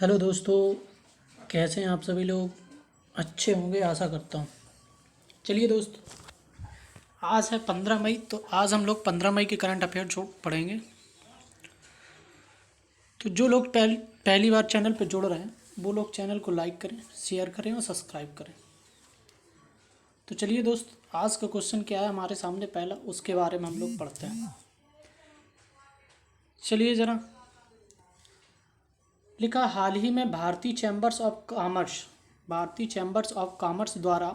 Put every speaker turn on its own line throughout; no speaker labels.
Hello दोस्तों। कैसे हैं आप सभी लोग? अच्छे होंगे आशा करता हूँ। चलिए दोस्त, आज है 15 मई, तो आज हम लोग 15 मई के करंट अफेयर जो पढ़ेंगे। तो जो लोग पहली बार चैनल पर जुड़ रहे हैं वो लोग चैनल को लाइक करें, शेयर करें और सब्सक्राइब करें। तो चलिए दोस्त, आज का क्वेश्चन क्या है हमारे सामने पहला, उसके बारे में हम लोग पढ़ते हैं। चलिए ज़रा, लिखा हाल ही में भारतीय चैम्बर्स ऑफ कॉमर्स द्वारा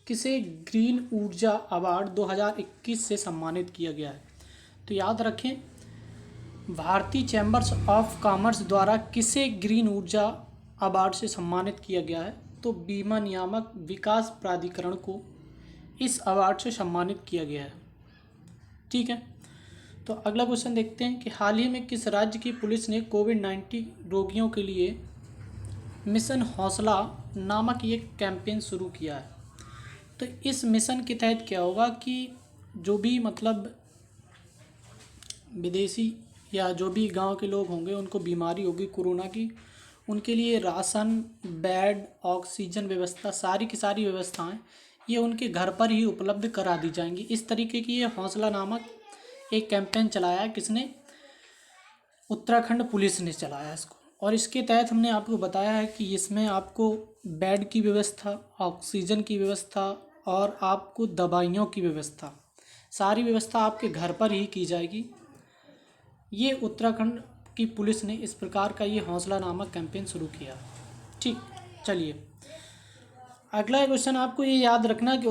किसे ग्रीन ऊर्जा अवार्ड 2021 से सम्मानित किया गया है। तो याद रखें, भारतीय चैम्बर्स ऑफ कॉमर्स द्वारा किसे ग्रीन ऊर्जा अवार्ड से सम्मानित किया गया है। तो बीमा नियामक विकास प्राधिकरण को इस अवार्ड से सम्मानित किया गया है। ठीक है, तो अगला क्वेश्चन देखते हैं कि हाल ही में किस राज्य की पुलिस ने कोविड-19 रोगियों के लिए मिशन हौसला नामक ये कैंपेन शुरू किया है। तो इस मिशन के तहत क्या होगा कि जो भी मतलब विदेशी या जो भी गांव के लोग होंगे उनको बीमारी होगी कोरोना की, उनके लिए राशन, बेड, ऑक्सीजन व्यवस्था, सारी की सारी व्यवस्थाएं ये उनके घर पर ही उपलब्ध करा दी जाएंगी। इस तरीके की ये हौसला नामक एक कैंपेन चलाया है। किसने? उत्तराखंड पुलिस ने चलाया इसको। और इसके तहत हमने आपको बताया है कि इसमें आपको बेड की व्यवस्था, ऑक्सीजन की व्यवस्था और आपको दवाइयों की व्यवस्था, सारी व्यवस्था आपके घर पर ही की जाएगी। ये उत्तराखंड की पुलिस ने इस प्रकार का ये हौसला नामक कैंपेन शुरू किया। ठीक, चलिए अगला क्वेश्चन आपको ये याद रखना कि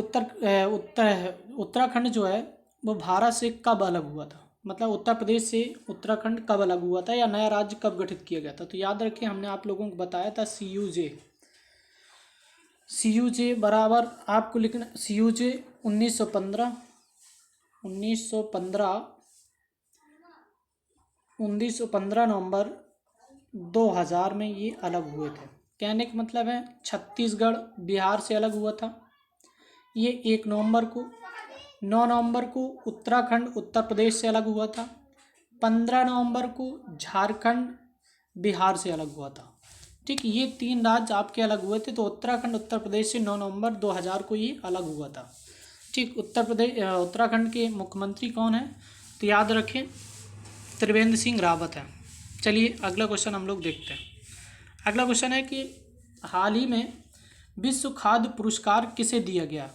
उत्तराखंड जो है वो भारत से कब अलग हुआ था। मतलब उत्तर प्रदेश से उत्तराखंड कब अलग हुआ था या नया राज्य कब गठित किया गया था। तो याद रखिए, हमने आप लोगों को बताया था सी यू जे बराबर आपको लिखना सी यू जे 1915 1915 1915 नवंबर 2000 में ये अलग हुए थे। कहने का मतलब है छत्तीसगढ़ बिहार से अलग हुआ था ये 1 नवंबर को। 9 नवंबर को उत्तराखंड उत्तर प्रदेश से अलग हुआ था। 15 नवंबर को झारखंड बिहार से अलग हुआ था। ठीक, ये 3 राज्य आपके अलग हुए थे। तो उत्तराखंड उत्तर प्रदेश से 9 नवंबर 2000 को ये अलग हुआ था। ठीक, उत्तराखंड के मुख्यमंत्री कौन है? तो याद रखें, त्रिवेंद्र सिंह रावत है। चलिए अगला क्वेश्चन हम लोग देखते हैं। अगला क्वेश्चन है कि हाल ही में विश्व खाद्य पुरस्कार किसे दिया गया।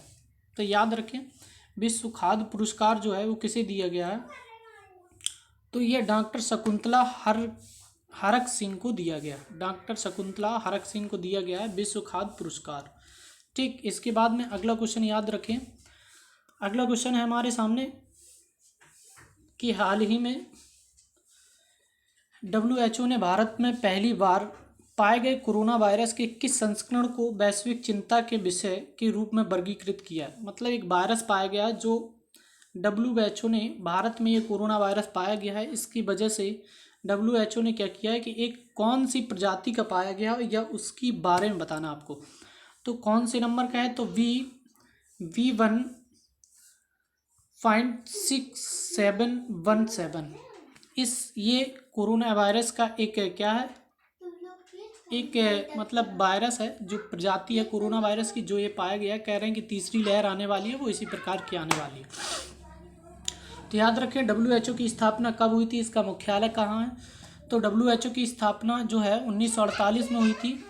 तो याद रखें, विश्व खाद्य पुरस्कार जो है वो किसे दिया गया है। तो ये डॉक्टर शकुंतला हरक सिंह को दिया गया। डॉक्टर शकुंतला हरक सिंह को दिया गया है विश्व खाद्य पुरस्कार। ठीक, इसके बाद में अगला क्वेश्चन याद रखें। अगला क्वेश्चन है हमारे सामने कि हाल ही में WHO ने भारत में पहली बार पाए गए कोरोना वायरस के किस संस्करण को वैश्विक चिंता के विषय के रूप में वर्गीकृत किया। मतलब एक वायरस पाया गया जो WHO ने भारत में ये कोरोना वायरस पाया गया है, इसकी वजह से WHO ने क्या किया है कि एक कौन सी प्रजाति का पाया गया है या उसकी बारे में बताना आपको। तो कौन से नंबर का है? तो V1.6717 ये कोरोना वायरस का एक क्या है, एक मतलब वायरस है जो प्रजाति है कोरोना वायरस की, जो ये पाया गया है। कह रहे हैं कि तीसरी लहर आने वाली है, वो इसी प्रकार की आने वाली है। तो याद रखें, WHO की स्थापना कब हुई थी, इसका मुख्यालय कहाँ है। तो WHO की स्थापना जो है 1948 में हुई थी।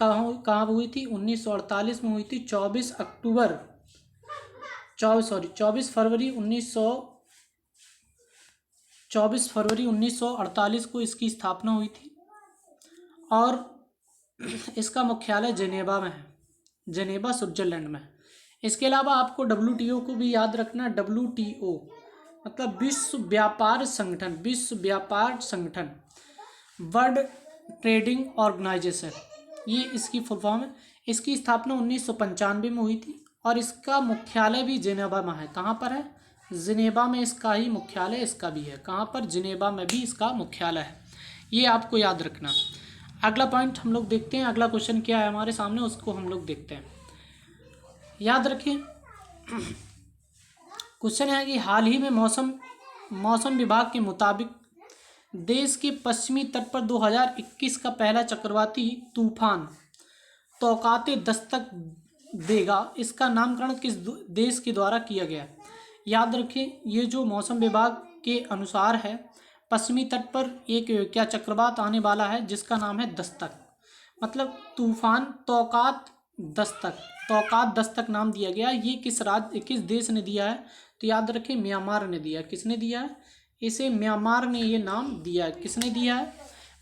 कहाँ हुई थी? 1948 में हुई थी। 24 फरवरी 1948 को इसकी स्थापना हुई थी और इसका मुख्यालय जेनेवा में है, जेनेवा स्विट्जरलैंड में। इसके अलावा आपको WTO को भी याद रखना। WTO मतलब विश्व व्यापार संगठन, वर्ल्ड ट्रेडिंग ऑर्गेनाइजेशन, ये इसकी फुल फॉर्म है। इसकी स्थापना 1995 में हुई थी और इसका मुख्यालय भी जिनेवा में है। कहाँ पर है? जिनेवा में इसका ही मुख्यालय, इसका भी है। कहाँ पर? जिनेवा में भी इसका मुख्यालय है। ये आपको याद रखना। अगला पॉइंट हम लोग देखते हैं। अगला क्वेश्चन क्या है हमारे सामने, उसको हम लोग देखते हैं। याद रखिए, क्वेश्चन है कि हाल ही में मौसम विभाग के मुताबिक देश के पश्चिमी तट पर 2021 का पहला चक्रवाती तूफान तौकाते दस्तक देगा, इसका नामकरण किस देश के द्वारा किया गया? याद रखें, ये जो मौसम विभाग के अनुसार है, पश्चिमी तट पर एक क्या चक्रवात आने वाला है जिसका नाम है दस्तक, मतलब तूफान तौकात दस्तक नाम दिया गया। ये किस देश ने दिया है? तो याद रखें, म्यांमार ने दिया। किसने दिया है? इसे म्यांमार ने ये नाम दिया है। किसने दिया है?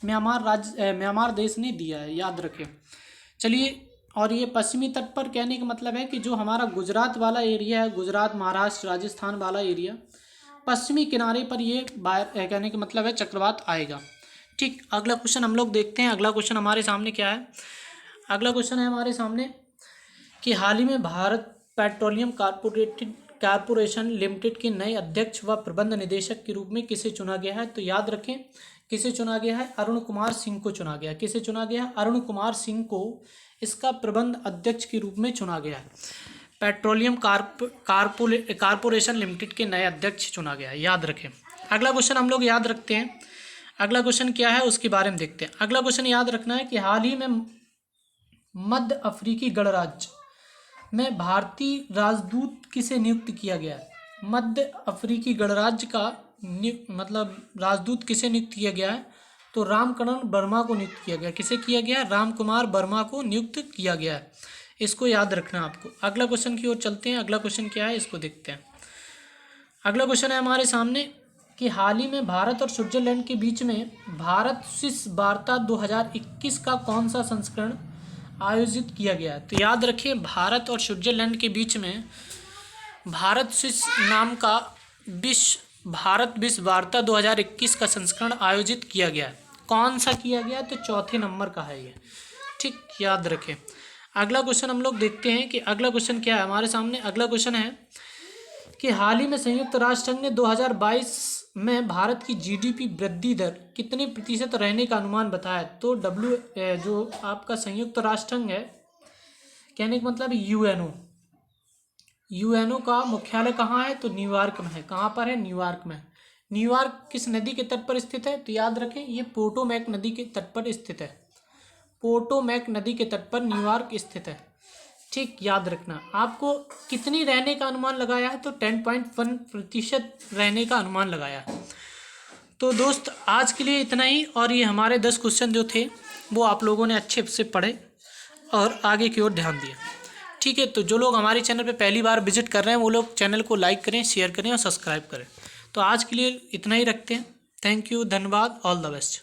म्यांमार देश ने दिया है, याद रखें। चलिए, और ये पश्चिमी तट पर कहने का मतलब है कि जो हमारा गुजरात वाला एरिया है, गुजरात, महाराष्ट्र, राजस्थान वाला एरिया, पश्चिमी किनारे पर ये कहने का मतलब है चक्रवात आएगा। ठीक, अगला क्वेश्चन हम लोग देखते हैं। अगला क्वेश्चन हमारे सामने क्या है? अगला क्वेश्चन है हमारे सामने कि हाल ही में भारत पेट्रोलियम कॉरपोरेशन लिमिटेड के नए अध्यक्ष व प्रबंध निदेशक के रूप में किसे चुना गया है? तो याद रखें, किसे चुना गया है? अरुण कुमार सिंह को चुना गया। किसे चुना गया? अरुण कुमार सिंह को इसका प्रबंध अध्यक्ष के रूप में चुना गया है। पेट्रोलियम कॉरपोरेशन लिमिटेड के नए अध्यक्ष चुना गया है, याद रखें। अगला क्वेश्चन हम लोग याद रखते हैं। अगला क्वेश्चन क्या है उसके बारे में देखते हैं। अगला क्वेश्चन याद रखना है कि हाल ही में मध्य अफ्रीकी गणराज्य में भारतीय राजदूत किसे नियुक्त किया गया है? मध्य अफ्रीकी गणराज्य का मतलब राजदूत किसे नियुक्त किया गया है? तो रामकरण वर्मा को नियुक्त किया गया। किसे किया गया? रामकुमार वर्मा को नियुक्त किया गया है। इसको याद रखना आपको। अगला क्वेश्चन की ओर चलते हैं। अगला क्वेश्चन क्या है इसको देखते हैं। अगला क्वेश्चन है हमारे सामने कि हाल ही में भारत और स्विट्जरलैंड के बीच में भारत स्विस वार्ता 2021 का कौन सा संस्करण आयोजित किया गया? तो याद रखिए, भारत और स्विट्जरलैंड के बीच में भारत स्विस नाम का भारत विश्व वार्ता 2021 का संस्करण आयोजित किया गया है। कौन सा किया गया? तो चौथे नंबर का है ये। ठीक, याद रखें। अगला क्वेश्चन हम लोग देखते हैं कि अगला क्वेश्चन क्या है हमारे सामने। अगला क्वेश्चन है कि हाल ही में संयुक्त राष्ट्र संघ ने 2022 में भारत की जीडीपी वृद्धि दर कितने प्रतिशत रहने का अनुमान बताया? तो जो आपका संयुक्त राष्ट्र संघ है, कहने का मतलब यूएनओ का मुख्यालय कहाँ है? तो न्यूयॉर्क में है। कहाँ पर है? न्यूयॉर्क में। न्यूयॉर्क किस नदी के तट पर स्थित है? तो याद रखें, ये पोटोमैक नदी के तट पर स्थित है। पोटोमैक नदी के तट पर न्यूयॉर्क स्थित है। ठीक, याद रखना। आपको कितनी रहने का अनुमान लगाया है? तो 10.1% रहने का अनुमान लगाया है। तो दोस्त, आज के लिए इतना ही। और ये हमारे 10 क्वेश्चन जो थे वो आप लोगों ने अच्छे से पढ़े और आगे की ओर ध्यान दिया। ठीक है, तो जो लोग हमारे चैनल पे पहली बार विजिट कर रहे हैं वो लोग चैनल को लाइक करें, शेयर करें और सब्सक्राइब करें। तो आज के लिए इतना ही रखते हैं। थैंक यू, धन्यवाद, ऑल द बेस्ट।